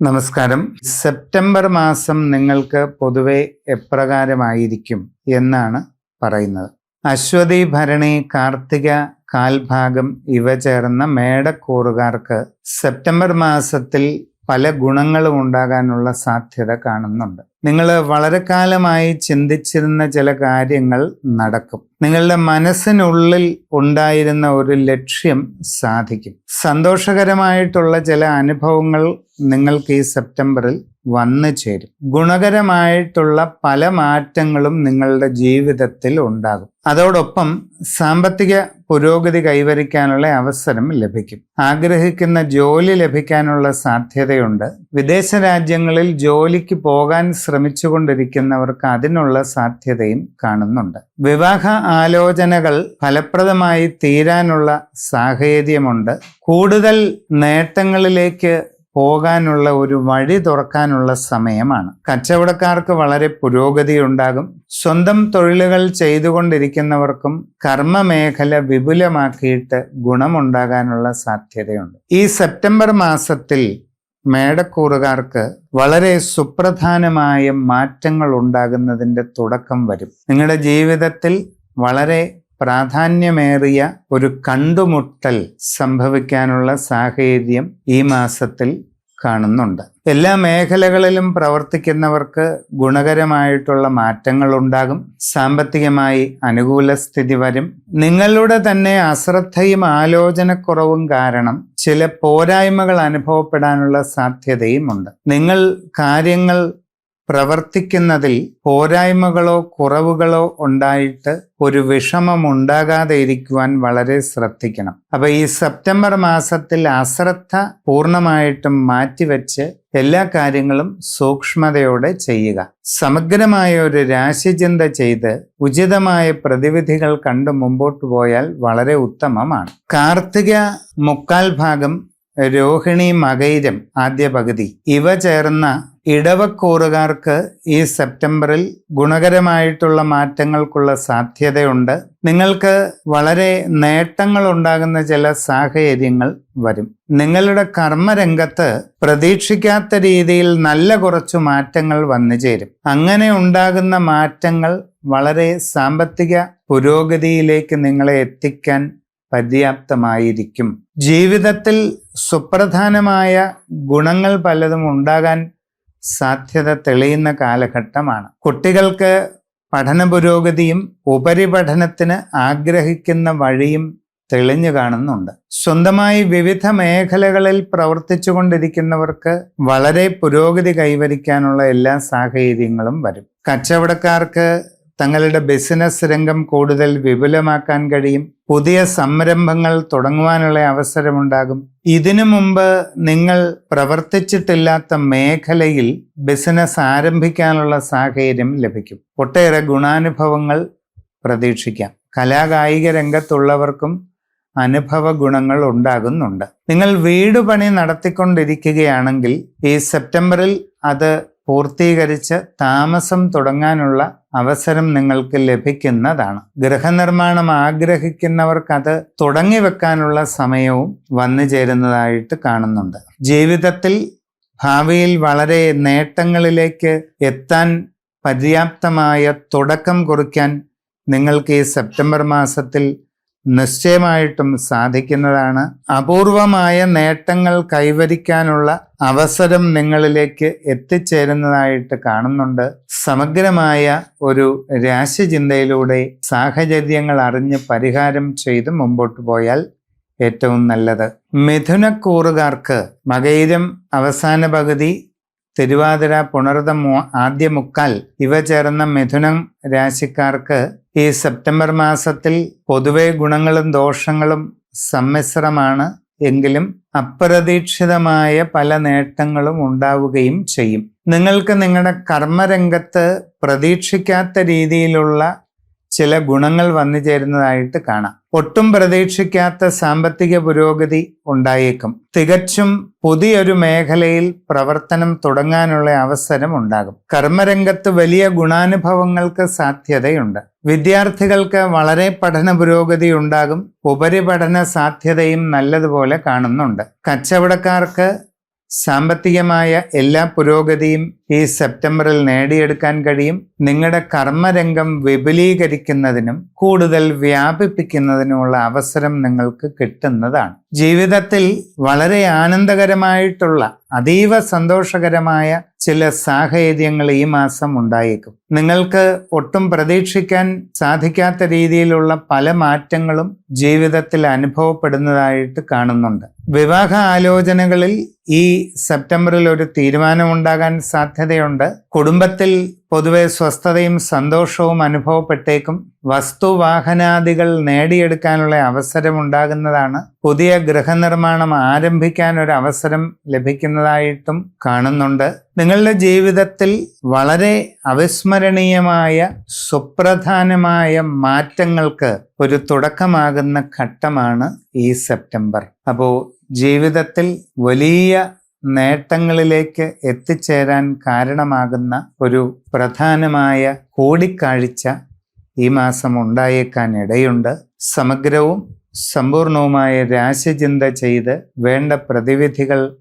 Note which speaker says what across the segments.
Speaker 1: നമസ്കാരം. സെപ്റ്റംബർ മാസം നിങ്ങൾക്ക് പൊതുവെ എപ്രകാരമായിരിക്കും എന്നാണ് പറയുന്നത്. അശ്വതി, ഭരണി, കാർത്തിക, കാൽഭാഗം ഇവ ചേർന്ന മേടക്കൂറുകാർക്ക് സെപ്റ്റംബർ മാസത്തിൽ പല ഗുണങ്ങളും ഉണ്ടാകാനുള്ള സാധ്യത കാണുന്നുണ്ട്. നിങ്ങൾ വളരെ കാലമായി ചിന്തിച്ചിരുന്ന ചില കാര്യങ്ങൾ നടക്കും. നിങ്ങളുടെ മനസ്സിനുള്ളിൽ ഉണ്ടായിരുന്ന ഒരു ലക്ഷ്യം സാധിക്കും. സന്തോഷകരമായിട്ടുള്ള ചില അനുഭവങ്ങൾ നിങ്ങൾക്ക് ഈ സെപ്റ്റംബറിൽ വന്നു ചേരും. ഗുണകരമായിട്ടുള്ള പല മാറ്റങ്ങളും നിങ്ങളുടെ ജീവിതത്തിൽ ഉണ്ടാകും. അതോടൊപ്പം സാമ്പത്തിക പുരോഗതി കൈവരിക്കാനുള്ള അവസരം ലഭിക്കും. ആഗ്രഹിക്കുന്ന ജോലി ലഭിക്കാനുള്ള സാധ്യതയുണ്ട്. വിദേശ രാജ്യങ്ങളിൽ ജോലിക്ക് പോകാൻ ശ്രമിച്ചുകൊണ്ടിരിക്കുന്നവർക്ക് അതിനുള്ള സാധ്യതയും കാണുന്നുണ്ട്. വിവാഹ ആലോചനകൾ ഫലപ്രദമായി തീരാനുള്ള സാഹചര്യമുണ്ട്. കൂടുതൽ നേട്ടങ്ങളിലേക്ക് പോകാനുള്ള ഒരു വഴി തുറക്കാനുള്ള സമയമാണ്. കച്ചവടക്കാർക്ക് വളരെ പുരോഗതി ഉണ്ടാകും. സ്വന്തം തൊഴിലുകൾ ചെയ്തുകൊണ്ടിരിക്കുന്നവർക്കും കർമ്മമേഖല വിപുലമാക്കിയിട്ട് ഗുണമുണ്ടാകാനുള്ള സാധ്യതയുണ്ട്. ഈ സെപ്റ്റംബർ മാസത്തിൽ മേടക്കൂറുകാർക്ക് വളരെ സുപ്രധാനമായ മാറ്റങ്ങൾ ഉണ്ടാകുന്നതിൻ്റെ തുടക്കം വരും. നിങ്ങളുടെ ജീവിതത്തിൽ വളരെ പ്രാധാന്യമേറിയ ഒരു കണ്ടുമുട്ടൽ സംഭവിക്കാനുള്ള സാഹചര്യം ഈ മാസത്തിൽ കാണുന്നുണ്ട്. എല്ലാ മേഖലകളിലും പ്രവർത്തിക്കുന്നവർക്ക് ഗുണകരമായിട്ടുള്ള മാറ്റങ്ങൾ ഉണ്ടാകും. സാമ്പത്തികമായി അനുകൂല സ്ഥിതി വരും. നിങ്ങളുടെ തന്നെ അശ്രദ്ധയും ആലോചനക്കുറവും കാരണം ചില പോരായ്മകൾ അനുഭവപ്പെടാനുള്ള സാധ്യതയുമുണ്ട്. നിങ്ങൾ കാര്യങ്ങൾ പ്രവർത്തിക്കുന്നതിൽ പോരായ്മകളോ കുറവുകളോ ഉണ്ടായിട്ട് ഒരു വിഷമം ഉണ്ടാകാതെ ഇരിക്കുവാൻ വളരെ ശ്രദ്ധിക്കണം. അപ്പൊ ഈ സെപ്റ്റംബർ മാസത്തിൽ അശ്രദ്ധ പൂർണ്ണമായിട്ടും മാറ്റിവെച്ച് എല്ലാ കാര്യങ്ങളും സൂക്ഷ്മതയോടെ ചെയ്യുക. സമഗ്രമായ ഒരു രാശിചിന്ത ചെയ്ത് ഉചിതമായ പ്രതിവിധികൾ കണ്ട് മുമ്പോട്ട് പോയാൽ വളരെ ഉത്തമമാണ്. കാർത്തിക മുക്കാൽ ഭാഗം, രോഹിണി, മകയിരം ആദ്യ പകുതി ഇവ ചേർന്ന ഇടവക്കൂറുകാർക്ക് ഈ സെപ്റ്റംബറിൽ ഗുണകരമായിട്ടുള്ള മാറ്റങ്ങൾക്കുള്ള സാധ്യതയുണ്ട്. നിങ്ങൾക്ക് വളരെ നേട്ടങ്ങൾ ഉണ്ടാകുന്ന ചില സാഹചര്യങ്ങൾ വരും. നിങ്ങളുടെ കർമ്മരംഗത്ത് പ്രതീക്ഷിക്കാത്ത രീതിയിൽ നല്ല കുറച്ചു മാറ്റങ്ങൾ വന്നു ചേരും. അങ്ങനെ ഉണ്ടാകുന്ന മാറ്റങ്ങൾ വളരെ സാമ്പത്തിക പുരോഗതിയിലേക്ക് നിങ്ങളെ എത്തിക്കാൻ പര്യാപ്തമായിരിക്കും. ജീവിതത്തിൽ സുപ്രധാനമായ ഗുണങ്ങൾ പലതും ഉണ്ടാകാൻ സാധ്യത തെളിയുന്ന കാലഘട്ടമാണ്. കുട്ടികൾക്ക് പഠന പുരോഗതിയും ഉപരിപഠനത്തിന് ആഗ്രഹിക്കുന്ന വഴിയും തെളിഞ്ഞു കാണുന്നുണ്ട്. സ്വന്തമായി വിവിധ മേഖലകളിൽ പ്രവർത്തിച്ചു കൊണ്ടിരിക്കുന്നവർക്ക് വളരെ പുരോഗതി കൈവരിക്കാനുള്ള എല്ലാ സാഹചര്യങ്ങളും വരും. കച്ചവടക്കാർക്ക് തങ്ങളുടെ ബിസിനസ് രംഗം കൂടുതൽ വിപുലമാക്കാൻ കഴിയും. പുതിയ സംരംഭങ്ങൾ തുടങ്ങുവാനുള്ള അവസരമുണ്ടാകും. ഇതിനു മുമ്പ് നിങ്ങൾ പ്രവർത്തിച്ചിട്ടില്ലാത്ത മേഖലയിൽ ബിസിനസ് ആരംഭിക്കാനുള്ള സാഹചര്യം ലഭിക്കും. ഒട്ടേറെ ഗുണാനുഭവങ്ങൾ പ്രതീക്ഷിക്കാം. കലാകായിക രംഗത്തുള്ളവർക്കും അനുഭവ ഗുണങ്ങൾ ഉണ്ടാകുന്നുണ്ട്. നിങ്ങൾ വീട് പണി നടത്തിക്കൊണ്ടിരിക്കുകയാണെങ്കിൽ ഈ സെപ്റ്റംബറിൽ അത് പൂർത്തീകരിച്ച് താമസം തുടങ്ങാനുള്ള അവസരം നിങ്ങൾക്ക് ലഭിക്കുന്നതാണ്. ഗൃഹനിർമ്മാണം ആഗ്രഹിക്കുന്നവർക്ക് അത് തുടങ്ങി വെക്കാനുള്ള സമയവും വന്നു ചേരുന്നതായിട്ട് കാണുന്നുണ്ട്. ജീവിതത്തിൽ ഭാവിയിൽ വളരെ നേട്ടങ്ങളിലേക്ക് എത്താൻ പര്യാപ്തമായ തുടക്കം കുറിക്കാൻ നിങ്ങൾക്ക് ഈ സെപ്റ്റംബർ മാസത്തിൽ നിശ്ചയമായിട്ടും സാധിക്കുന്നതാണ്. അപൂർവമായ നേട്ടങ്ങൾ കൈവരിക്കാനുള്ള അവസരം നിങ്ങളിലേക്ക് എത്തിച്ചേരുന്നതായിട്ട് കാണുന്നുണ്ട്. സമഗ്രമായ ഒരു രാശിചിന്തയിലൂടെ സാഹചര്യങ്ങൾ അറിഞ്ഞ് പരിഹാരം ചെയ്ത് മുമ്പോട്ട് പോയാൽ ഏറ്റവും നല്ലത്. മിഥുനക്കൂറുകാർക്ക് മകയിരം അവസാന പകുതി, തിരുവാതിര, പുണർതം ആദ്യ മുക്കാൽ ഇവ ചേർന്ന മിഥുനം രാശിക്കാർക്ക് ഈ സെപ്റ്റംബർ മാസത്തിൽ പൊതുവെ ഗുണങ്ങളും ദോഷങ്ങളും സമ്മിശ്രമാണ്. എങ്കിലും അപ്രതീക്ഷിതമായ പല നേട്ടങ്ങളും ഉണ്ടാവുകയും ചെയ്യും. നിങ്ങൾക്ക് നിങ്ങളുടെ കർമ്മരംഗത്ത് പ്രതീക്ഷിക്കാത്ത രീതിയിലുള്ള ചില ഗുണങ്ങൾ വന്നു ചേരുന്നതായിട്ട് കാണാം. ഒട്ടും പ്രതീക്ഷിക്കാത്ത സാമ്പത്തിക പുരോഗതി ഉണ്ടായേക്കും. തികച്ചും പുതിയൊരു മേഖലയിൽ പ്രവർത്തനം തുടങ്ങാനുള്ള അവസരം ഉണ്ടാകും. കർമ്മരംഗത്ത് വലിയ ഗുണാനുഭവങ്ങൾക്ക് സാധ്യതയുണ്ട്. വിദ്യാർത്ഥികൾക്ക് വളരെ പഠന പുരോഗതി ഉണ്ടാകും. ഉപരിപഠന സാധ്യതയും നല്ലതുപോലെ കാണുന്നുണ്ട്. കച്ചവടക്കാർക്ക് സാമ്പത്തികമായ എല്ലാ പുരോഗതിയും ഈ സെപ്റ്റംബറിൽ നേടിയെടുക്കാൻ കഴിയും. നിങ്ങളുടെ കർമ്മരംഗം വിപുലീകരിക്കുന്നതിനും കൂടുതൽ വ്യാപിപ്പിക്കുന്നതിനുമുള്ള അവസരം നിങ്ങൾക്ക് കിട്ടുന്നതാണ്. ജീവിതത്തിൽ വളരെ ആനന്ദകരമായിട്ടുള്ള അതീവ സന്തോഷകരമായ ചില സാഹചര്യങ്ങൾ ഈ മാസം ഉണ്ടായേക്കും. നിങ്ങൾക്ക് ഒട്ടും പ്രതീക്ഷിക്കാൻ സാധിക്കാത്ത രീതിയിലുള്ള പല മാറ്റങ്ങളും ജീവിതത്തിൽ അനുഭവപ്പെടുന്നതായിട്ട് കാണുന്നുണ്ട്. വിവാഹ ആലോചനകളിൽ ഈ സെപ്റ്റംബറിൽ ഒരു തീരുമാനമുണ്ടാകാൻ സാധ്യതയുണ്ട്. കുടുംബത്തിൽ പൊതുവെ സ്വസ്ഥതയും സന്തോഷവും അനുഭവപ്പെട്ടേക്കും. വസ്തുവാഹനാദികൾ നേടിയെടുക്കാനുള്ള അവസരം ഉണ്ടാകുന്നതാണ്. പുതിയ ഗൃഹനിർമ്മാണം ആരംഭിക്കാൻ ഒരു അവസരം ലഭിക്കുന്നതായിട്ടും കാണുന്നുണ്ട്. നിങ്ങളുടെ ജീവിതത്തിൽ വളരെ അവിസ്മരണീയമായ സുപ്രധാനമായ മാറ്റങ്ങൾക്ക് ഒരു തുടക്കമാകുന്ന ഘട്ടമാണ് ഈ സെപ്റ്റംബർ. അപ്പോൾ ജീവിതത്തിൽ വലിയ നേട്ടങ്ങളിലേക്ക് എത്തിച്ചേരാൻ കാരണമാകുന്ന ഒരു പ്രധാനമായ കൂടിക്കാഴ്ച ഈ മാസം ഉണ്ടായേക്കാൻ ഇടയുണ്ട്. സമഗ്രവും സമ്പൂർണവുമായ രാശിചിന്ത ചെയ്ത് വേണ്ട പ്രതിവിധികൾ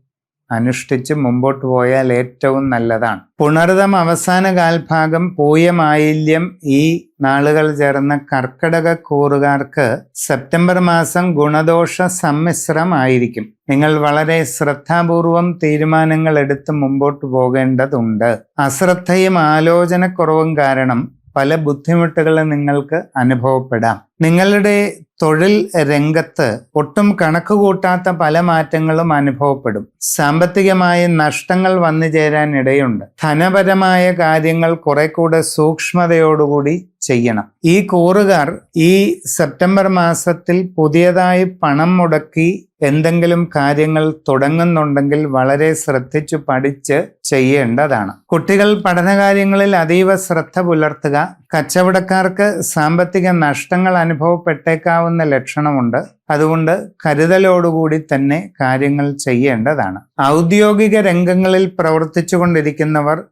Speaker 1: അനുഷ്ഠിച്ച് മുമ്പോട്ട് പോയാൽ ഏറ്റവും നല്ലതാണ്. പുണർതം അവസാന കാൽഭാഗം, പൂയമായില്യം ഈ നാളുകൾ ചേർന്ന കർക്കിടക കൂറുകാർക്ക് സെപ്റ്റംബർ മാസം ഗുണദോഷ സമ്മിശ്രമായിരിക്കും. നിങ്ങൾ വളരെ ശ്രദ്ധാപൂർവം തീരുമാനങ്ങൾ എടുത്ത് മുമ്പോട്ട് പോകേണ്ടതുണ്ട്. അശ്രദ്ധയും ആലോചനക്കുറവും കാരണം പല ബുദ്ധിമുട്ടുകളും നിങ്ങൾക്ക് അനുഭവപ്പെടാം. നിങ്ങളുടെ തൊഴിൽ രംഗത്ത് ഒട്ടും കണക്ക് കൂട്ടാത്ത പല മാറ്റങ്ങളും അനുഭവപ്പെടും. സാമ്പത്തികമായ നഷ്ടങ്ങൾ വന്നു ചേരാൻ ഇടയുണ്ട്. ധനപരമായ കാര്യങ്ങൾ കുറെ കൂടെ സൂക്ഷ്മതയോടുകൂടി ചെയ്യണം. ഈ കൂറുകാർ ഈ സെപ്റ്റംബർ മാസത്തിൽ പുതിയതായി പണം മുടക്കി എന്തെങ്കിലും കാര്യങ്ങൾ തുടങ്ങുന്നുണ്ടെങ്കിൽ വളരെ ശ്രദ്ധിച്ചു പഠിച്ച് ചെയ്യേണ്ടതാണ്. കുട്ടികൾ പഠനകാര്യങ്ങളിൽ അതീവ ശ്രദ്ധ പുലർത്തുക. കച്ചവടക്കാർക്ക് സാമ്പത്തിക നഷ്ടങ്ങൾ അനുഭവപ്പെട്ടേക്കാവുന്ന ലക്ഷണമുണ്ട്. അതുകൊണ്ട് കരുതലോടുകൂടി തന്നെ കാര്യങ്ങൾ ചെയ്യേണ്ടതാണ്. ഔദ്യോഗിക രംഗങ്ങളിൽ പ്രവർത്തിച്ചു കൊണ്ടിരിക്കുന്നവർ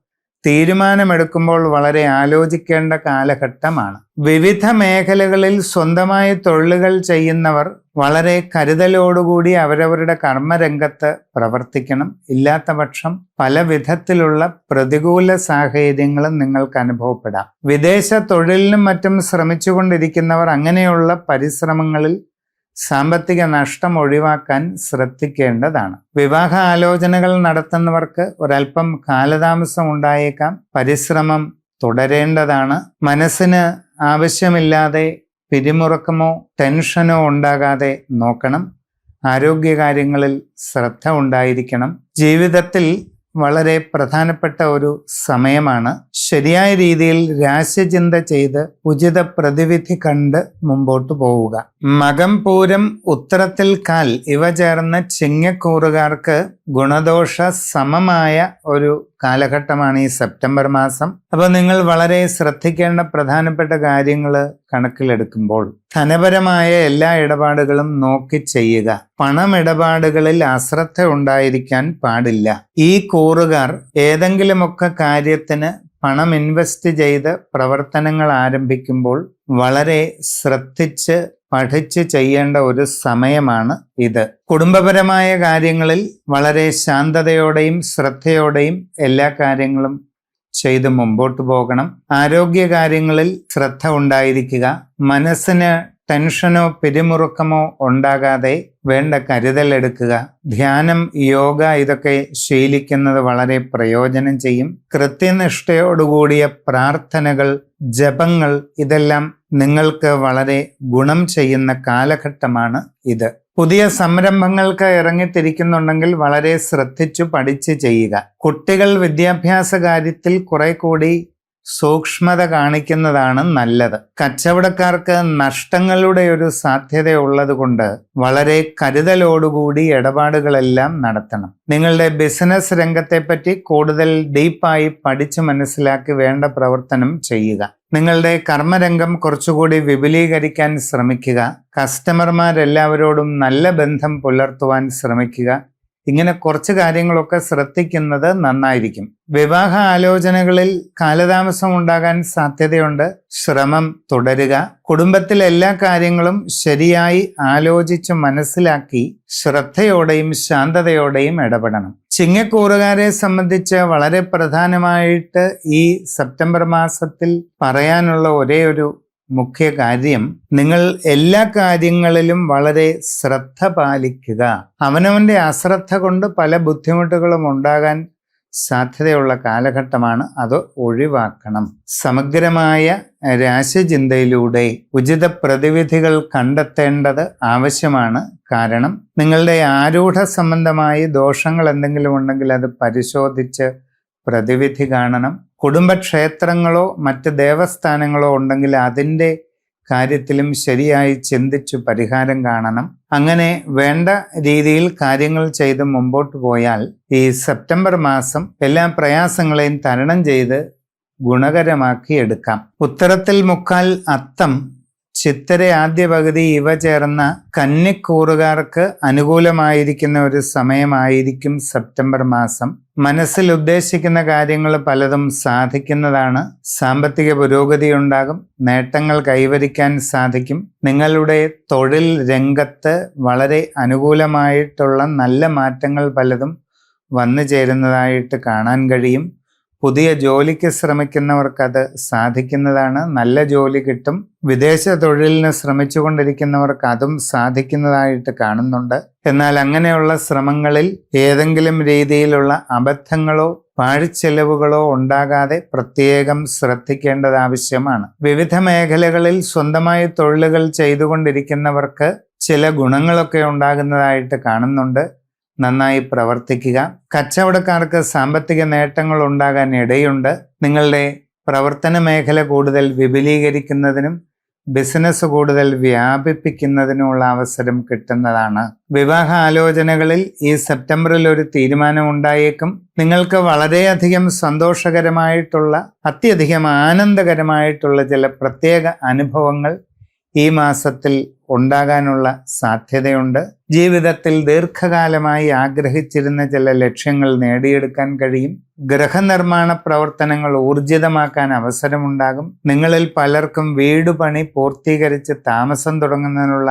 Speaker 1: തീരുമാനമെടുക്കുമ്പോൾ വളരെ ആലോചിക്കേണ്ട കാലഘട്ടമാണ്. വിവിധ മേഖലകളിൽ സ്വന്തമായി തൊഴിലുകൾ ചെയ്യുന്നവർ വളരെ കരുതലോടുകൂടി അവരവരുടെ കർമ്മരംഗത്ത് പ്രവർത്തിക്കണം. ഇല്ലാത്ത പക്ഷം പല വിധത്തിലുള്ള പ്രതികൂല സാഹചര്യങ്ങളും നിങ്ങൾക്ക് അനുഭവപ്പെടാം. വിദേശ തൊഴിലിനും മറ്റും ശ്രമിച്ചുകൊണ്ടിരിക്കുന്നവർ അങ്ങനെയുള്ള പരിശ്രമങ്ങളിൽ സാമ്പത്തിക നഷ്ടം ഒഴിവാക്കാൻ ശ്രദ്ധിക്കേണ്ടതാണ്. വിവാഹ ആലോചനകൾ നടത്തുന്നവർക്ക് ഒരൽപ്പം കാലതാമസം ഉണ്ടായേക്കാം. പരിശ്രമം തുടരേണ്ടതാണ്. മനസ്സിന് ആവശ്യമില്ലാതെ പിരിമുറുക്കമോ ടെൻഷനോ ഉണ്ടാകാതെ നോക്കണം. ആരോഗ്യകാര്യങ്ങളിൽ ശ്രദ്ധ ഉണ്ടായിരിക്കണം. ജീവിതത്തിൽ വളരെ പ്രധാനപ്പെട്ട ഒരു സമയമാണ്. ശരിയായ രീതിയിൽ രാശിചിന്ത ചെയ്ത് ഉചിത പ്രതിവിധി കണ്ട് മുമ്പോട്ട് പോവുക. മകം, പൂരം, ഉത്തരത്തിൽ കാൽ ഇവ ചേർന്ന് ചിങ്ങക്കൂറുകാർക്ക് ഗുണദോഷ സമമായ ഒരു കാലഘട്ടമാണ് ഈ സെപ്റ്റംബർ മാസം. അപ്പോൾ നിങ്ങൾ വളരെ ശ്രദ്ധിക്കേണ്ട പ്രധാനപ്പെട്ട കാര്യങ്ങൾ കണക്കിലെടുക്കുമ്പോൾ ധനപരമായ എല്ലാ ഇടപാടുകളും നോക്കി ചെയ്യുക. പണമിടപാടുകളിൽ അശ്രദ്ധ ഉണ്ടായിരിക്കാൻ പാടില്ല. ഈ കൂറുകാർ ഏതെങ്കിലുമൊക്കെ കാര്യത്തിന് പണം ഇൻവെസ്റ്റ് ചെയ്ത് പ്രവർത്തനങ്ങൾ ആരംഭിക്കുമ്പോൾ വളരെ ശ്രദ്ധിച്ച് പഠിച്ച് ചെയ്യേണ്ട ഒരു സമയമാണ് ഇത്. കുടുംബപരമായ കാര്യങ്ങളിൽ വളരെ ശാന്തതയോടെയും ശ്രദ്ധയോടെയും എല്ലാ കാര്യങ്ങളും ചെയ്ത് മുമ്പോട്ട് പോകണം. ആരോഗ്യകാര്യങ്ങളിൽ ശ്രദ്ധ ഉണ്ടായിരിക്കുക. മനസ്സിന് ടെൻഷനോ പിരിമുറുക്കമോ ഉണ്ടാകാതെ വേണ്ട കരുതൽ എടുക്കുക. ധ്യാനം, യോഗ ഇതൊക്കെ ശീലിക്കുന്നത് വളരെ പ്രയോജനം ചെയ്യും. കൃത്യനിഷ്ഠയോടുകൂടിയ പ്രാർത്ഥനകൾ, ജപങ്ങൾ ഇതെല്ലാം നിങ്ങൾക്ക് വളരെ ഗുണം ചെയ്യുന്ന കാലഘട്ടമാണ് ഇത്. പുതിയ സംരംഭങ്ങൾക്ക് ഇറങ്ങിത്തിരിക്കുന്നുണ്ടെങ്കിൽ വളരെ ശ്രദ്ധിച്ചു പഠിച്ച് ചെയ്യുക. കുട്ടികൾ വിദ്യാഭ്യാസ കാര്യത്തിൽ കുറെ കൂടി സൂക്ഷ്മത കാണിക്കുന്നതാണ് നല്ലത്. കച്ചവടക്കാർക്ക് നഷ്ടങ്ങളുടെ ഒരു സാധ്യത ഉള്ളത് കൊണ്ട് വളരെ കരുതലോടുകൂടി ഇടപാടുകളെല്ലാം നടത്തണം. നിങ്ങളുടെ ബിസിനസ് രംഗത്തെപ്പറ്റി കൂടുതൽ ഡീപ്പായി പഠിച്ച് മനസ്സിലാക്കി വേണ്ട പ്രവർത്തനം ചെയ്യുക. നിങ്ങളുടെ കർമ്മരംഗം കുറച്ചുകൂടി വിപുലീകരിക്കാൻ ശ്രമിക്കുക. കസ്റ്റമർമാരെല്ലാവരോടും നല്ല ബന്ധം പുലർത്തുവാൻ ശ്രമിക്കുക. ഇങ്ങനെ കുറച്ച് കാര്യങ്ങളൊക്കെ ശ്രദ്ധിക്കുന്നത് നന്നായിരിക്കും. വിവാഹ ആലോചനകളിൽ കാലതാമസം ഉണ്ടാകാൻ സാധ്യതയുണ്ട്. ശ്രമം തുടരുക. കുടുംബത്തിലെ എല്ലാ കാര്യങ്ങളും ശരിയായി ആലോചിച്ച് മനസ്സിലാക്കി ശ്രദ്ധയോടെയും ശാന്തതയോടെയും ഇടപെടണം. ചിങ്ങക്കൂറുകാരെ സംബന്ധിച്ച് വളരെ പ്രധാനമായിട്ട് ഈ സെപ്റ്റംബർ മാസത്തിൽ പറയാനുള്ള ഒരേ ഒരു മുഖ്യ കാര്യം, നിങ്ങൾ എല്ലാ കാര്യങ്ങളിലും വളരെ ശ്രദ്ധ പാലിക്കുക. അവനവന്റെ അശ്രദ്ധ കൊണ്ട് പല ബുദ്ധിമുട്ടുകളും ഉണ്ടാകാൻ സാധ്യതയുള്ള കാലഘട്ടമാണ്. അത് ഒഴിവാക്കണം. സമഗ്രമായ രാശിചിന്തയിലൂടെ ഉചിത പ്രതിവിധികൾ കണ്ടെത്തേണ്ടത് ആവശ്യമാണ്. കാരണം നിങ്ങളുടെ ആരൂഢ സംബന്ധമായി ദോഷങ്ങൾ എന്തെങ്കിലും ഉണ്ടെങ്കിൽ അത് പരിശോധിച്ച് പ്രതിവിധി കാണണം. കുടുംബക്ഷേത്രങ്ങളോ മറ്റ് ദേവസ്ഥാനങ്ങളോ ഉണ്ടെങ്കിൽ അതിൻ്റെ കാര്യത്തിലും ശരിയായി ചിന്തിച്ചു പരിഹാരം കാണണം. അങ്ങനെ വേണ്ട രീതിയിൽ കാര്യങ്ങൾ ചെയ്ത് മുമ്പോട്ട് പോയാൽ ഈ സെപ്റ്റംബർ മാസം എല്ലാ പ്രയാസങ്ങളെയും തരണം ചെയ്ത് ഗുണകരമാക്കി എടുക്കാം. ഉത്തരത്തിൽ മുക്കാൽ അത്തം, ചിത്തിര ആദ്യ പകുതി ഇവ ചേർന്ന കന്നിക്കൂറുകാർക്ക് അനുകൂലമായിരിക്കുന്ന ഒരു സമയമായിരിക്കും സെപ്റ്റംബർ മാസം. മനസ്സിൽ ഉദ്ദേശിക്കുന്ന കാര്യങ്ങൾ പലതും സാധിക്കുന്നതാണ്. സാമ്പത്തിക പുരോഗതി ഉണ്ടാകും. നേട്ടങ്ങൾ കൈവരിക്കാൻ സാധിക്കും. നിങ്ങളുടെ തൊഴിൽ രംഗത്ത് വളരെ അനുകൂലമായിട്ടുള്ള നല്ല മാറ്റങ്ങൾ പലതും വന്നു ചേരുന്നതായിട്ട് കാണാൻ കഴിയും. പുതിയ ജോലിക്ക് ശ്രമിക്കുന്നവർക്ക് അത് സാധിക്കുന്നതാണ്. നല്ല ജോലി കിട്ടും. വിദേശ തൊഴിലിന് ശ്രമിച്ചുകൊണ്ടിരിക്കുന്നവർക്ക് അതും സാധിക്കുന്നതായിട്ട് കാണുന്നുണ്ട്. എന്നാൽ അങ്ങനെയുള്ള ശ്രമങ്ങളിൽ ഏതെങ്കിലും രീതിയിലുള്ള അബദ്ധങ്ങളോ പാഴ്ചെലവുകളോ ഉണ്ടാകാതെ പ്രത്യേകം ശ്രദ്ധിക്കേണ്ടത് ആവശ്യമാണ്. വിവിധ മേഖലകളിൽ സ്വന്തമായി തൊഴിലുകൾ ചെയ്തുകൊണ്ടിരിക്കുന്നവർക്ക് ചില ഗുണങ്ങളൊക്കെ ഉണ്ടാകുന്നതായിട്ട് കാണുന്നുണ്ട്. നന്നായി പ്രവർത്തിക്കുക. കച്ചവടക്കാർക്ക് സാമ്പത്തിക നേട്ടങ്ങൾ ഉണ്ടാകാൻ ഇടയുണ്ട്. നിങ്ങളുടെ പ്രവർത്തന മേഖല കൂടുതൽ വിപുലീകരിക്കുന്നതിനും ബിസിനസ് കൂടുതൽ വ്യാപിപ്പിക്കുന്നതിനുമുള്ള അവസരം കിട്ടുന്നതാണ്. വിവാഹ ആലോചനകളിൽ ഈ സെപ്റ്റംബറിൽ ഒരു തീരുമാനം ഉണ്ടായേക്കും. നിങ്ങൾക്ക് വളരെയധികം സന്തോഷകരമായിട്ടുള്ള, അത്യധികം ആനന്ദകരമായിട്ടുള്ള ചില പ്രത്യേക അനുഭവങ്ങൾ ഈ മാസത്തിൽ ഉണ്ടാകാനുള്ള സാധ്യതയുണ്ട്. ജീവിതത്തിൽ ദീർഘകാലമായി ആഗ്രഹിച്ചിരുന്ന ചില ലക്ഷ്യങ്ങൾ നേടിയെടുക്കാൻ കഴിയും. ഗൃഹനിർമ്മാണ പ്രവർത്തനങ്ങൾ ഊർജിതമാക്കാൻ അവസരമുണ്ടാകും. നിങ്ങളിൽ പലർക്കും വീട് പണി പൂർത്തീകരിച്ച് താമസം തുടങ്ങുന്നതിനുള്ള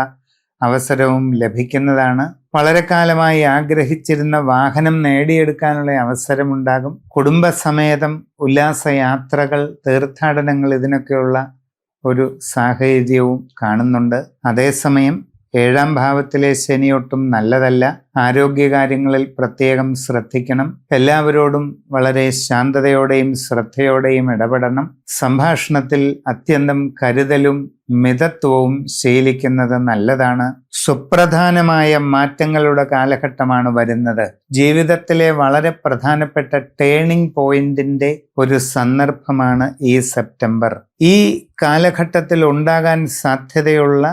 Speaker 1: അവസരവും ലഭിക്കുന്നതാണ്. വളരെ കാലമായി ആഗ്രഹിച്ചിരുന്ന വാഹനം നേടിയെടുക്കാനുള്ള അവസരമുണ്ടാകും. കുടുംബസമേതം ഉല്ലാസയാത്രകൾ, തീർത്ഥാടനങ്ങൾ, ഇതിനൊക്കെയുള്ള ഒരു സാഹചര്യവും കാണുന്നുണ്ട്. അതേസമയം 7ാം ഭാവത്തിലെ ശനി ഒട്ടും നല്ലതല്ല. ആരോഗ്യകാര്യങ്ങളിൽ പ്രത്യേകം ശ്രദ്ധിക്കണം. എല്ലാവരോടും വളരെ ശാന്തതയോടെയും ശ്രദ്ധയോടെയും ഇടപെടണം. സംഭാഷണത്തിൽ അത്യന്തം കരുതലും മിതത്വവും ശീലിക്കുന്നത് നല്ലതാണ്. സുപ്രധാനമായ മാറ്റങ്ങളുടെ കാലഘട്ടമാണ് വരുന്നത്. ജീവിതത്തിലെ വളരെ പ്രധാനപ്പെട്ട ടേണിംഗ് പോയിന്റിന്റെ ഒരു സന്ദർഭമാണ് ഈ സെപ്റ്റംബർ. ഈ കാലഘട്ടത്തിൽ ഉണ്ടാകാൻ സാധ്യതയുള്ള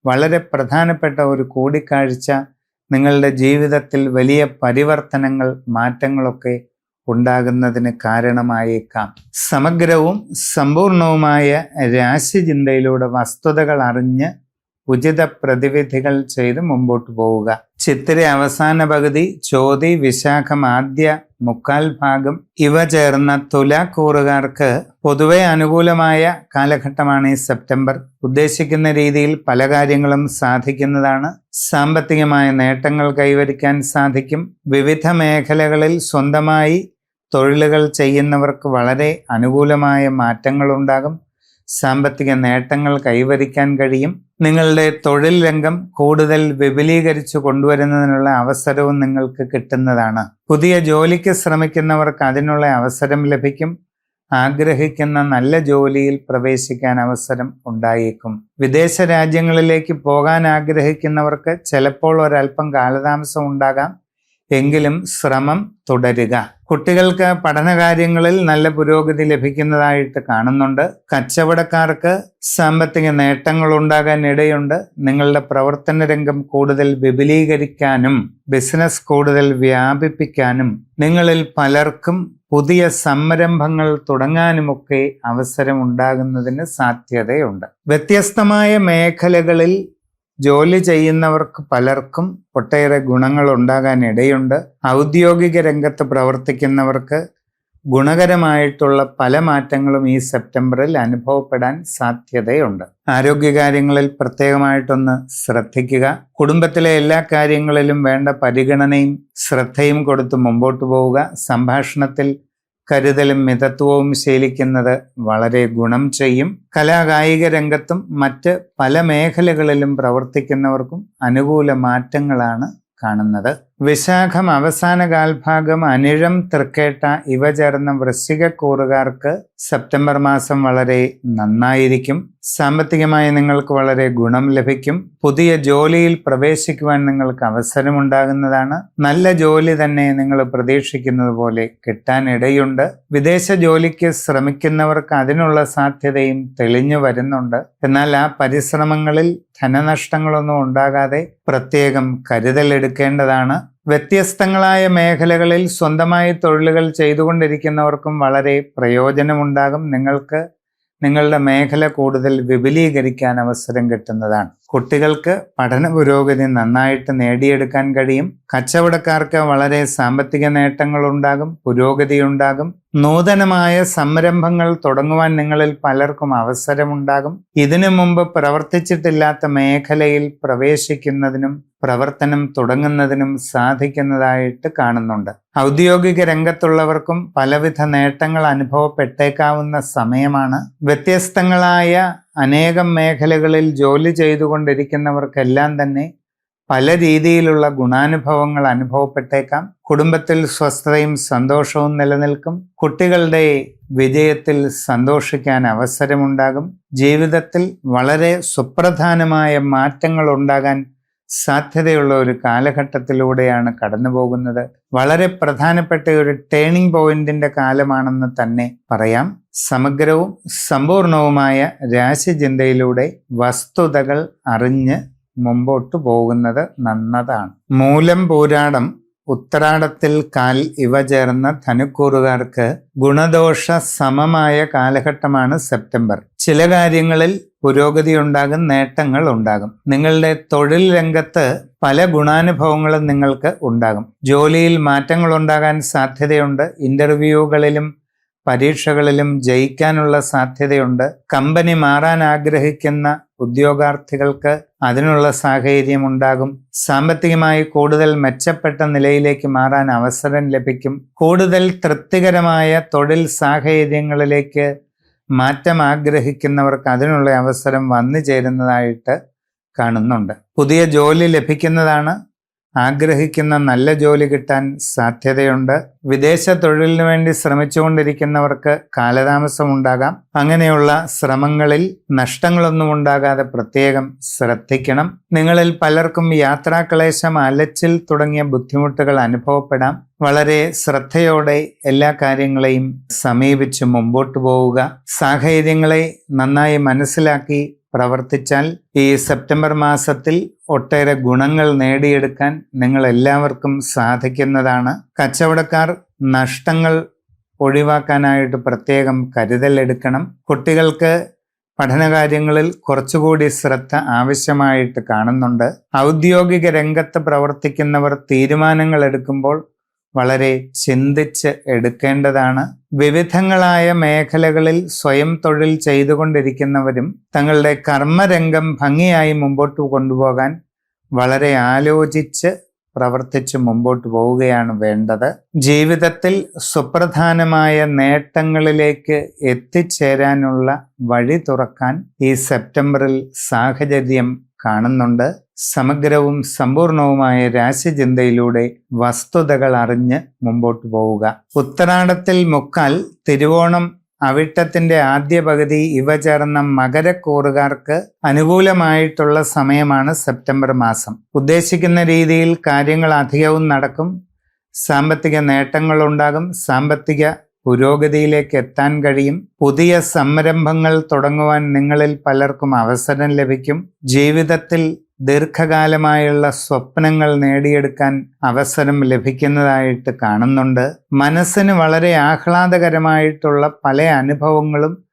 Speaker 1: വളരെ പ്രധാനപ്പെട്ട ഒരു കൂടിക്കാഴ്ച നിങ്ങളുടെ ജീവിതത്തിൽ വലിയ പരിവർത്തനങ്ങൾ, മാറ്റങ്ങളൊക്കെ ഉണ്ടാകുന്നതിന് കാരണമായേക്കാം. സമഗ്രവും സമ്പൂർണവുമായ രാശിചിന്തയിലൂടെ വസ്തുതകൾ അറിഞ്ഞ് ഉചിത പ്രതിവിധികൾ ചെയ്ത് മുമ്പോട്ട് പോവുക. ചിത്തിര അവസാന പകുതി, ചോതി, വിശാഖം ആദ്യ മുക്കാൽ ഭാഗം ഇവ ചേർന്ന തുലാക്കൂറുകാർക്ക് പൊതുവെ അനുകൂലമായ കാലഘട്ടമാണ് ഈ സെപ്റ്റംബർ. ഉദ്ദേശിക്കുന്ന രീതിയിൽ പല കാര്യങ്ങളും സാധിക്കുന്നതാണ്. സാമ്പത്തികമായ നേട്ടങ്ങൾ കൈവരിക്കാൻ സാധിക്കും. വിവിധ മേഖലകളിൽ സ്വന്തമായി തൊഴിലുകൾ ചെയ്യുന്നവർക്ക് വളരെ അനുകൂലമായ മാറ്റങ്ങളുണ്ടാകും. സാമ്പത്തിക നേട്ടങ്ങൾ കൈവരിക്കാൻ കഴിയും. നിങ്ങളുടെ തൊഴിൽ രംഗം കൂടുതൽ വിപുലീകരിച്ചു കൊണ്ടുവരുന്നതിനുള്ള അവസരവും നിങ്ങൾക്ക് കിട്ടുന്നതാണ്. പുതിയ ജോലിക്ക് ശ്രമിക്കുന്നവർക്ക് അതിനുള്ള അവസരം ലഭിക്കും. ആഗ്രഹിക്കുന്ന നല്ല ജോലിയിൽ പ്രവേശിക്കാൻ അവസരം ഉണ്ടായേക്കും. വിദേശ രാജ്യങ്ങളിലേക്ക് പോകാൻ ആഗ്രഹിക്കുന്നവർക്ക് ചിലപ്പോൾ ഒരല്പം കാലതാമസം ഉണ്ടാകാം. എങ്കിലും ശ്രമം തുടരുക. കുട്ടികൾക്ക് പഠനകാര്യങ്ങളിൽ നല്ല പുരോഗതി ലഭിക്കുന്നതായിട്ട് കാണുന്നുണ്ട്. കച്ചവടക്കാർക്ക് സാമ്പത്തിക നേട്ടങ്ങൾ ഉണ്ടാകാൻ ഇടയുണ്ട്. നിങ്ങളുടെ പ്രവർത്തന രംഗം കൂടുതൽ വിപുലീകരിക്കാനും ബിസിനസ് കൂടുതൽ വ്യാപിപ്പിക്കാനും നിങ്ങളിൽ പലർക്കും പുതിയ സംരംഭങ്ങൾ തുടങ്ങാനുമൊക്കെ അവസരം ഉണ്ടാകുന്നതിന് സാധ്യതയുണ്ട്. വ്യത്യസ്തമായ മേഖലകളിൽ ജോലി ചെയ്യുന്നവർക്ക് പലർക്കും ഒട്ടേറെ ഗുണങ്ങൾ ഉണ്ടാകാൻ ഇടയുണ്ട്. ഔദ്യോഗിക രംഗത്ത് പ്രവർത്തിക്കുന്നവർക്ക് ഗുണകരമായിട്ടുള്ള പല മാറ്റങ്ങളും ഈ സെപ്റ്റംബറിൽ അനുഭവപ്പെടാൻ സാധ്യതയുണ്ട്. ആരോഗ്യകാര്യങ്ങളിൽ പ്രത്യേകമായിട്ടൊന്ന് ശ്രദ്ധിക്കുക. കുടുംബത്തിലെ എല്ലാ കാര്യങ്ങളിലും വേണ്ട പരിഗണനയും ശ്രദ്ധയും കൊടുത്ത് മുമ്പോട്ട് പോവുക. സംഭാഷണത്തിൽ കരുതലും മിതത്വവും ശീലിക്കുന്നത് വളരെ ഗുണം ചെയ്യും. കലാകായിക രംഗത്തും മറ്റ് പല മേഖലകളിലും പ്രവർത്തിക്കുന്നവർക്കും അനുകൂല മാറ്റങ്ങളാണ് കാണുന്നത്. വിശാഖം അവസാന കാൽഭാഗം അനിഴം തൃക്കേട്ട ഇവ ചേർന്ന വൃശ്ചികക്കൂറുകാർക്ക് സെപ്റ്റംബർ മാസം വളരെ നന്നായിരിക്കും. സാമ്പത്തികമായി നിങ്ങൾക്ക് വളരെ ഗുണം ലഭിക്കും. പുതിയ ജോലിയിൽ പ്രവേശിക്കുവാൻ നിങ്ങൾക്ക് അവസരമുണ്ടാകുന്നതാണ്. നല്ല ജോലി തന്നെ നിങ്ങൾ പ്രതീക്ഷിക്കുന്നത് പോലെ കിട്ടാനിടയുണ്ട്. വിദേശ ജോലിക്ക് ശ്രമിക്കുന്നവർക്ക് അതിനുള്ള സാധ്യതയും തെളിഞ്ഞു വരുന്നുണ്ട്. എന്നാൽ ആ പരിശ്രമങ്ങളിൽ ധനനഷ്ടങ്ങളൊന്നും ഉണ്ടാകാതെ പ്രത്യേകം കരുതലെടുക്കേണ്ടതാണ്. വ്യത്യസ്തങ്ങളായ മേഖലകളിൽ സ്വന്തമായി തൊഴിലുകൾ ചെയ്തുകൊണ്ടിരിക്കുന്നവർക്കും വളരെ പ്രയോജനമുണ്ടാകും. നിങ്ങൾക്ക് നിങ്ങളുടെ മേഖല കൂടുതൽ വിപുലീകരിക്കാൻ അവസരം കിട്ടുന്നതാണ്. കുട്ടികൾക്ക് പഠന പുരോഗതി നന്നായിട്ട് നേടിയെടുക്കാൻ കഴിയും. കച്ചവടക്കാർക്ക് വളരെ സാമ്പത്തിക നേട്ടങ്ങൾ ഉണ്ടാകും, പുരോഗതി ഉണ്ടാകും. നൂതനമായ സംരംഭങ്ങൾ തുടങ്ങുവാൻ നിങ്ങളിൽ പലർക്കും അവസരമുണ്ടാകും. ഇതിനു മുമ്പ് പ്രവർത്തിച്ചിട്ടില്ലാത്ത മേഖലയിൽ പ്രവേശിക്കുന്നതിനും പ്രവർത്തനം തുടങ്ങുന്നതിനും സാധിക്കുന്നതായിട്ട് കാണുന്നുണ്ട്. ഔദ്യോഗിക രംഗത്തുള്ളവർക്കും പലവിധ നേട്ടങ്ങൾ അനുഭവപ്പെട്ടേക്കാവുന്ന സമയമാണ്. വ്യത്യസ്തങ്ങളായ അനേകം മേഖലകളിൽ ജോലി ചെയ്തുകൊണ്ടിരിക്കുന്നവർക്കെല്ലാം തന്നെ പല രീതിയിലുള്ള ഗുണാനുഭവങ്ങൾ അനുഭവപ്പെട്ടേക്കാം. കുടുംബത്തിൽ സ്വസ്ഥതയും സന്തോഷവും നിലനിൽക്കും. കുട്ടികളുടെ വിജയത്തിൽ സന്തോഷിക്കാൻ അവസരമുണ്ടാകും. ജീവിതത്തിൽ വളരെ സുപ്രധാനമായ മാറ്റങ്ങൾ ഉണ്ടാകാൻ സാധ്യതയുള്ള ഒരു കാലഘട്ടത്തിലൂടെയാണ് കടന്നു പോകുന്നത്. വളരെ പ്രധാനപ്പെട്ട ഒരു ടേണിംഗ് പോയിന്റിന്റെ കാലമാണെന്ന് തന്നെ പറയാം. സമഗ്രവും സമ്പൂർണവുമായ രാശിചിന്തയിലൂടെ വസ്തുതകൾ അറിഞ്ഞ് മുമ്പോട്ട് പോകുന്നത് നന്നതാണ്. മൂലം പൂരാടം ഉത്രാടത്തിൽ കാൽ ഇവ ചേർന്ന ധനുക്കൂറുകാർക്ക് ഗുണദോഷ സമമായ കാലഘട്ടമാണ് സെപ്റ്റംബർ. ചില കാര്യങ്ങളിൽ പുരോഗതി ഉണ്ടാകും, നേട്ടങ്ങൾ ഉണ്ടാകും. നിങ്ങളുടെ തൊഴിൽ രംഗത്ത് പല ഗുണാനുഭവങ്ങളും നിങ്ങൾക്ക് ഉണ്ടാകും. ജോലിയിൽ മാറ്റങ്ങൾ ഉണ്ടാകാൻ സാധ്യതയുണ്ട്. ഇന്റർവ്യൂകളിലും പരീക്ഷകളിലും ജയിക്കാനുള്ള സാധ്യതയുണ്ട്. കമ്പനി മാറാൻ ആഗ്രഹിക്കുന്ന ഉദ്യോഗാർത്ഥികൾക്ക് അതിനുള്ള സാഹചര്യം ഉണ്ടാകും. സാമ്പത്തികമായി കൂടുതൽ മെച്ചപ്പെട്ട നിലയിലേക്ക് മാറാൻ അവസരം ലഭിക്കും. കൂടുതൽ തൃപ്തികരമായ തൊഴിൽ സാഹചര്യങ്ങളിലേക്ക് മാറ്റം ആഗ്രഹിക്കുന്നവർക്ക് അതിനുള്ള അവസരം വന്നു ചേരുന്നതായിട്ട് കാണുന്നുണ്ട്. പുതിയ ജോലി ലഭിക്കുന്നതാണ്. ആഗ്രഹിക്കുന്ന നല്ല ജോലി കിട്ടാൻ സാധ്യതയുണ്ട്. വിദേശ തൊഴിലിനു വേണ്ടി ശ്രമിച്ചുകൊണ്ടിരിക്കുന്നവർക്ക് കാലതാമസം ഉണ്ടാകാം. അങ്ങനെയുള്ള ശ്രമങ്ങളിൽ നഷ്ടങ്ങളൊന്നും ഉണ്ടാകാതെ പ്രത്യേകം ശ്രദ്ധിക്കണം. നിങ്ങളിൽ പലർക്കും യാത്രാക്ലേശം, അലച്ചിൽ തുടങ്ങിയ ബുദ്ധിമുട്ടുകൾ അനുഭവപ്പെടാം. വളരെ ശ്രദ്ധയോടെ എല്ലാ കാര്യങ്ങളെയും സമീപിച്ച് മുമ്പോട്ട് പോവുക. സാഹചര്യങ്ങളെ നന്നായി മനസ്സിലാക്കി പ്രവർത്തിച്ചാൽ ഈ സെപ്റ്റംബർ മാസത്തിൽ ഒട്ടേറെ ഗുണങ്ങൾ നേടിയെടുക്കാൻ നിങ്ങൾ എല്ലാവർക്കും സാധിക്കുന്നതാണ്. കച്ചവടക്കാർ നഷ്ടങ്ങൾ ഒഴിവാക്കാനായിട്ട് പ്രത്യേകം കരുതലെടുക്കണം. കുട്ടികൾക്ക് പഠനകാര്യങ്ങളിൽ കുറച്ചുകൂടി ശ്രദ്ധ ആവശ്യമായിട്ട് കാണുന്നുണ്ട്. ഔദ്യോഗിക രംഗത്ത് പ്രവർത്തിക്കുന്നവർ തീരുമാനങ്ങൾ എടുക്കുമ്പോൾ വളരെ ചിന്തിച്ച് എടുക്കേണ്ടതാണ്. വിവിധങ്ങളായ മേഖലകളിൽ സ്വയം തൊഴിൽ ചെയ്തുകൊണ്ടിരിക്കുന്നവരും തങ്ങളുടെ കർമ്മരംഗം ഭംഗിയായി മുമ്പോട്ട് കൊണ്ടുപോകാൻ വളരെ ആലോചിച്ച് പ്രവർത്തിച്ച് മുമ്പോട്ട് പോവുകയാണ് വേണ്ടത്. ജീവിതത്തിൽ സുപ്രധാനമായ നേട്ടങ്ങളിലേക്ക് എത്തിച്ചേരാനുള്ള വഴി തുറക്കാൻ ഈ സെപ്റ്റംബറിൽ സാഹചര്യം കാണുന്നുണ്ട്. സമഗ്രവും സമ്പൂർണവുമായ രാശിചിന്തയിലൂടെ വസ്തുതകൾ അറിഞ്ഞ് മുമ്പോട്ട് പോവുക. ഉത്തരാടത്തിൽ മുക്കാൽ, തിരുവോണം, അവിട്ടത്തിന്റെ ആദ്യ പകുതി ഇവ ചേർന്ന മകരക്കൂറുകാർക്ക് അനുകൂലമായിട്ടുള്ള സമയമാണ് സെപ്റ്റംബർ മാസം. ഉദ്ദേശിക്കുന്ന രീതിയിൽ കാര്യങ്ങൾ അധികവും നടക്കും. സാമ്പത്തിക നേട്ടങ്ങളുണ്ടാകും. സാമ്പത്തിക പുരോഗതിയിലേക്ക് എത്താൻ കഴിയും. പുതിയ സംരംഭങ്ങൾ തുടങ്ങുവാൻ നിങ്ങളിൽ പലർക്കും അവസരം ലഭിക്കും. ജീവിതത്തിൽ ദീർഘകാലമായുള്ള സ്വപ്നങ്ങൾ നേടിയെടുക്കാൻ അവസരം ലഭിക്കുന്നതായിട്ട് കാണുന്നുണ്ട്. മനസ്സിന് വളരെ ആഹ്ലാദകരമായിട്ടുള്ള പല അനുഭവങ്ങളും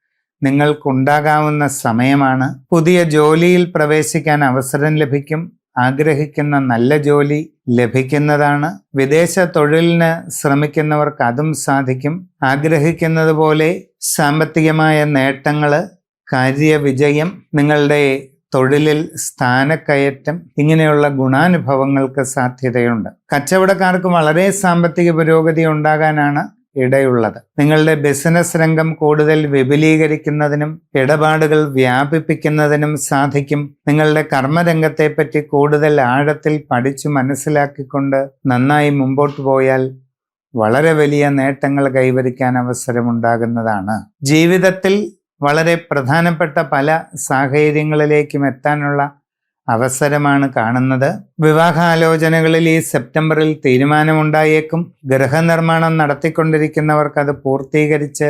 Speaker 1: നിങ്ങൾക്കുണ്ടാകാവുന്ന സമയമാണ്. പുതിയ ജോലിയിൽ പ്രവേശിക്കാൻ അവസരം ലഭിക്കും. ആഗ്രഹിക്കുന്ന നല്ല ജോലി ലഭിക്കുന്നതാണ്. വിദേശ തൊഴിലിന് ശ്രമിക്കുന്നവർക്ക് അതും സാധിക്കും. ആഗ്രഹിക്കുന്നത് പോലെ സാമ്പത്തികമായ നേട്ടങ്ങള്, കാര്യവിജയം, നിങ്ങളുടെ തൊഴിലിൽ സ്ഥാനക്കയറ്റം, ഇങ്ങനെയുള്ള ഗുണാനുഭവങ്ങൾക്ക് സാധ്യതയുണ്ട്. കച്ചവടക്കാർക്ക് വളരെ സാമ്പത്തിക പുരോഗതി ഉണ്ടാകാനാണ് ഇടയുള്ളത്. നിങ്ങളുടെ ബിസിനസ് രംഗം കൂടുതൽ വിപുലീകരിക്കുന്നതിനും ഇടപാടുകൾ വ്യാപിപ്പിക്കുന്നതിനും സാധിക്കും. നിങ്ങളുടെ കർമ്മരംഗത്തെപ്പറ്റി കൂടുതൽ ആഴത്തിൽ പഠിച്ചു മനസ്സിലാക്കിക്കൊണ്ട് നന്നായി മുമ്പോട്ട് പോയാൽ വളരെ വലിയ നേട്ടങ്ങൾ കൈവരിക്കാൻ അവസരമുണ്ടാകുന്നതാണ്. ജീവിതത്തിൽ വളരെ പ്രധാനപ്പെട്ട പല സാഹചര്യങ്ങളിലേക്കും എത്താനുള്ള അവസരമാണ് കാണുന്നത്. വിവാഹാലോചനകളിൽ ഈ സെപ്റ്റംബറിൽ തീരുമാനമുണ്ടായേക്കും. ഗൃഹനിർമ്മാണം നടത്തിക്കൊണ്ടിരിക്കുന്നവർക്ക് അത് പൂർത്തീകരിച്ച്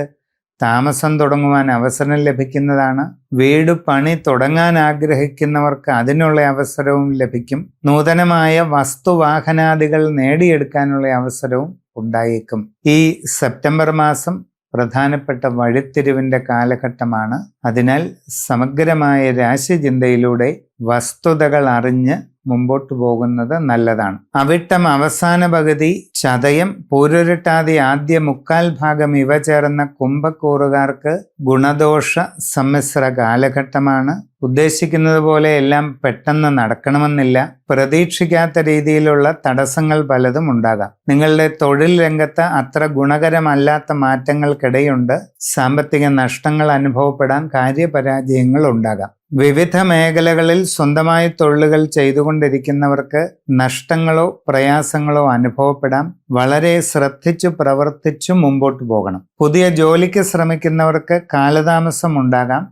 Speaker 1: താമസം തുടങ്ങുവാൻ അവസരം ലഭിക്കുന്നതാണ്. വീട് പണി തുടങ്ങാൻ ആഗ്രഹിക്കുന്നവർക്ക് അതിനുള്ള അവസരവും ലഭിക്കും. നൂതനമായ വസ്തുവാഹനാദികൾ നേടിയെടുക്കാനുള്ള അവസരവും ഉണ്ടായേക്കും. ഈ സെപ്റ്റംബർ മാസം പ്രധാനപ്പെട്ട വഴിത്തിരിവിന്റെ കാലഘട്ടമാണ്. അതിനാൽ സമഗ്രമായ രാശിചിന്തയിലൂടെ വസ്തുതകൾ അറിഞ്ഞ് മുമ്പോട്ട് പോകുന്നത് നല്ലതാണ്. അവിട്ടം അവസാന പകുതി, ചതയം, പൂരുരുട്ടാതി ആദ്യ മുക്കാൽ ഭാഗം ഇവ ചേർന്ന കുംഭക്കൂറുകാർക്ക് ഗുണദോഷ സമ്മിശ്ര കാലഘട്ടമാണ്. ഉദ്ദേശിക്കുന്നത് പോലെ എല്ലാം പെട്ടെന്ന് നടക്കണമെന്നില്ല. പ്രതീക്ഷിക്കാത്ത രീതിയിലുള്ള തടസ്സങ്ങൾ പലതും ഉണ്ടാകാം. നിങ്ങളുടെ തൊഴിൽ രംഗത്ത് അത്ര ഗുണകരമല്ലാത്ത മാറ്റങ്ങൾക്കിടയുണ്ട്. സാമ്പത്തിക നഷ്ടങ്ങൾ അനുഭവപ്പെടാൻ, കാര്യപരാജയങ്ങൾ ഉണ്ടാകാം. വിവിധ മേഖലകളിൽ സ്വന്തമായി തൊഴിലുകൾ ചെയ്തുകൊണ്ടിരിക്കുന്നവർക്ക് നഷ്ടങ്ങളോ പ്രയാസങ്ങളോ അനുഭവപ്പെടാം. വളരെ ശ്രദ്ധിച്ചു പ്രവർത്തിച്ചു മുമ്പോട്ട് പോകണം. പുതിയ ജോലിക്ക് ശ്രമിക്കുന്നവർക്ക് കാലതാമസം ഉണ്ടാകാം.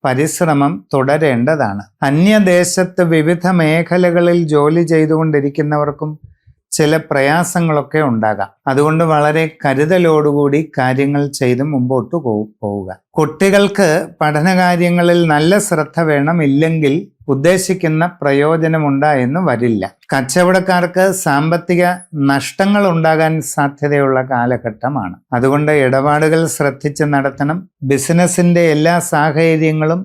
Speaker 1: പരിശ്രമം തുടരേണ്ടതാണ്. അന്യദേശത്ത് വിവിധ മേഖലകളിൽ ജോലി ചെയ്തുകൊണ്ടിരിക്കുന്നവർക്കും ചില പ്രയാസങ്ങളൊക്കെ ഉണ്ടാകാം. അതുകൊണ്ട് വളരെ കരുതലോടുകൂടി കാര്യങ്ങൾ ചെയ്ത് മുമ്പോട്ട് പോവുക. കുട്ടികൾക്ക് പഠനകാര്യങ്ങളിൽ നല്ല ശ്രദ്ധ വേണം. ഇല്ലെങ്കിൽ ഉദ്ദേശിക്കുന്ന പ്രയോജനമുണ്ടായെന്ന് വരില്ല. കച്ചവടക്കാർക്ക് സാമ്പത്തിക നഷ്ടങ്ങൾ ഉണ്ടാകാൻ സാധ്യതയുള്ള കാലഘട്ടമാണ്. അതുകൊണ്ട് ഇടപാടുകൾ ശ്രദ്ധിച്ച് നടത്തണം. ബിസിനസിന്റെ എല്ലാ സാഹചര്യങ്ങളും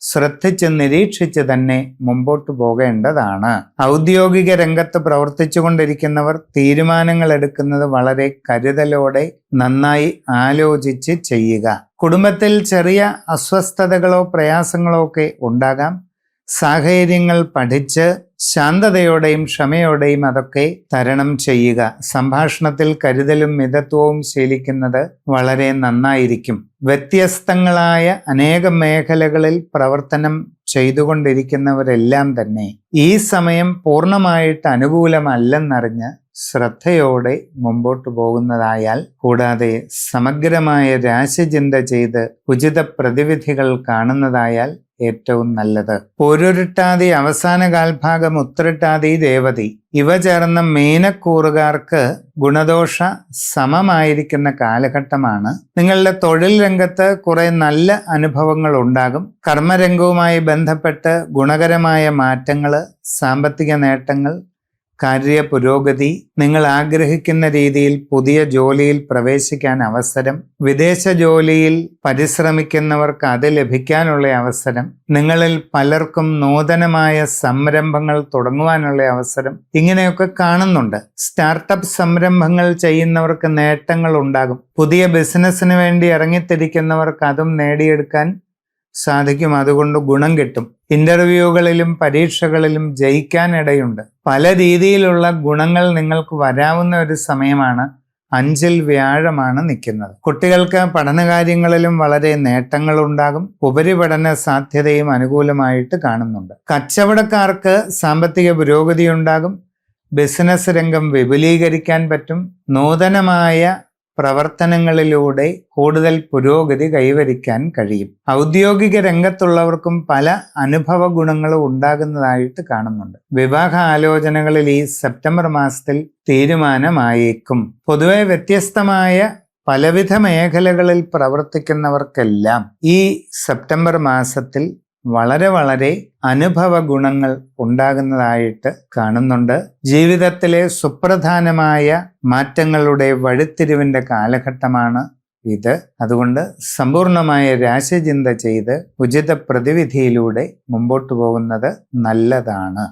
Speaker 1: ശ്രദ്ധിച്ച് നിരീക്ഷിച്ച് തന്നെ മുമ്പോട്ട് പോകേണ്ടതാണ്. ഔദ്യോഗിക രംഗത്ത് പ്രവർത്തിച്ചു കൊണ്ടിരിക്കുന്നവർ തീരുമാനങ്ങൾ എടുക്കുന്നത് വളരെ കരുതലോടെ നന്നായി ആലോചിച്ച് ചെയ്യുക. കുടുംബത്തിൽ ചെറിയ അസ്വസ്ഥതകളോ പ്രയാസങ്ങളോ ഒക്കെ ഉണ്ടാകാം. സാഹചര്യങ്ങൾ പഠിച്ച് ശാന്തതയോടെയും ക്ഷമയോടെയും അതൊക്കെ തരണം ചെയ്യുക. സംഭാഷണത്തിൽ കരുതലും മിതത്വവും ശീലിക്കുന്നത് വളരെ നന്നായിരിക്കും. വ്യത്യസ്തങ്ങളായ അനേകം മേഖലകളിൽ പ്രവർത്തനം ചെയ്തുകൊണ്ടിരിക്കുന്നവരെല്ലാം തന്നെ ഈ സമയം പൂർണ്ണമായിട്ട് അനുകൂലമല്ലെന്നറിഞ്ഞ് ശ്രദ്ധയോടെ മുമ്പോട്ട് പോകുന്നതായാൽ, കൂടാതെ സമഗ്രമായ രാശിചിന്ത ചെയ്ത് ഉചിത പ്രതിവിധികൾ കാണുന്നതായാൽ ഏറ്റവും നല്ലത്. പൂരുരുട്ടാതി അവസാന കാൽഭാഗം, ഉത്രട്ടാതി, രേവതി ഇവ ചേർന്ന മീനക്കൂറുകാർക്ക് ഗുണദോഷ സമമായിരിക്കുന്ന കാലഘട്ടമാണ്. നിങ്ങളുടെ തൊഴിൽ രംഗത്ത് കുറെ നല്ല അനുഭവങ്ങൾ ഉണ്ടാകും. കർമ്മരംഗവുമായി ബന്ധപ്പെട്ട് ഗുണകരമായ മാറ്റങ്ങൾ, സാമ്പത്തിക നേട്ടങ്ങൾ, കാര്യപുരോഗതി, നിങ്ങൾ ആഗ്രഹിക്കുന്ന രീതിയിൽ പുതിയ ജോലിയിൽ പ്രവേശിക്കാൻ അവസരം, വിദേശ ജോലിയിൽ പരിശ്രമിക്കുന്നവർക്ക് അത് ലഭിക്കാനുള്ള അവസരം, നിങ്ങളിൽ പലർക്കും നൂതനമായ സംരംഭങ്ങൾ തുടങ്ങുവാനുള്ള അവസരം, ഇങ്ങനെയൊക്കെ കാണുന്നുണ്ട്. സ്റ്റാർട്ടപ്പ് സംരംഭങ്ങൾ ചെയ്യുന്നവർക്ക് നേട്ടങ്ങൾ ഉണ്ടാകും. പുതിയ ബിസിനസ്സിന് വേണ്ടി ഇറങ്ങിത്തിരിക്കുന്നവർക്ക് അതും നേടിയെടുക്കാൻ സാധിക്കും. അതുകൊണ്ട് ഗുണം കിട്ടും. ഇന്റർവ്യൂകളിലും പരീക്ഷകളിലും ജയിക്കാനിടയുണ്ട്. പല രീതിയിലുള്ള ഗുണങ്ങൾ നിങ്ങൾക്ക് വരാവുന്ന ഒരു സമയമാണ്. 5-ൽ വ്യാഴമാണ് നിൽക്കുന്നത്. കുട്ടികൾക്ക് പഠനകാര്യങ്ങളിലും വളരെ നേട്ടങ്ങൾ ഉണ്ടാകും. ഉപരിപഠന സാധ്യതയും അനുകൂലമായിട്ട് കാണുന്നുണ്ട്. കച്ചവടക്കാർക്ക് സാമ്പത്തിക പുരോഗതി ഉണ്ടാകും. ബിസിനസ് രംഗം വിപുലീകരിക്കാൻ പറ്റും. നൂതനമായ പ്രവർത്തനങ്ങളിലൂടെ കൂടുതൽ പുരോഗതി കൈവരിക്കാൻ കഴിയും. ഔദ്യോഗിക രംഗത്തുള്ളവർക്കും പല അനുഭവ ഗുണങ്ങളും ഉണ്ടാകുന്നതായിട്ട് കാണുന്നുണ്ട്. വിവാഹ ആലോചനകളിൽ ഈ സെപ്റ്റംബർ മാസത്തിൽ തീരുമാനമായേക്കും. പൊതുവെ വ്യത്യസ്തമായ പലവിധ മേഖലകളിൽ പ്രവർത്തിക്കുന്നവർക്കെല്ലാം ഈ സെപ്റ്റംബർ മാസത്തിൽ വളരെ അനുഭവ ഗുണങ്ങൾ ഉണ്ടാകുന്നതായിട്ട് കാണുന്നുണ്ട്. ജീവിതത്തിലെ സുപ്രധാനമായ മാറ്റങ്ങളുടെ വഴിത്തിരിവിന്റെ കാലഘട്ടമാണ്. ഇത്. അതുകൊണ്ട് സമ്പൂർണമായ രാശിചിന്ത ചെയ്ത് ഉചിത പ്രതിവിധിയിലൂടെ മുമ്പോട്ട് പോകുന്നത് നല്ലതാണ്.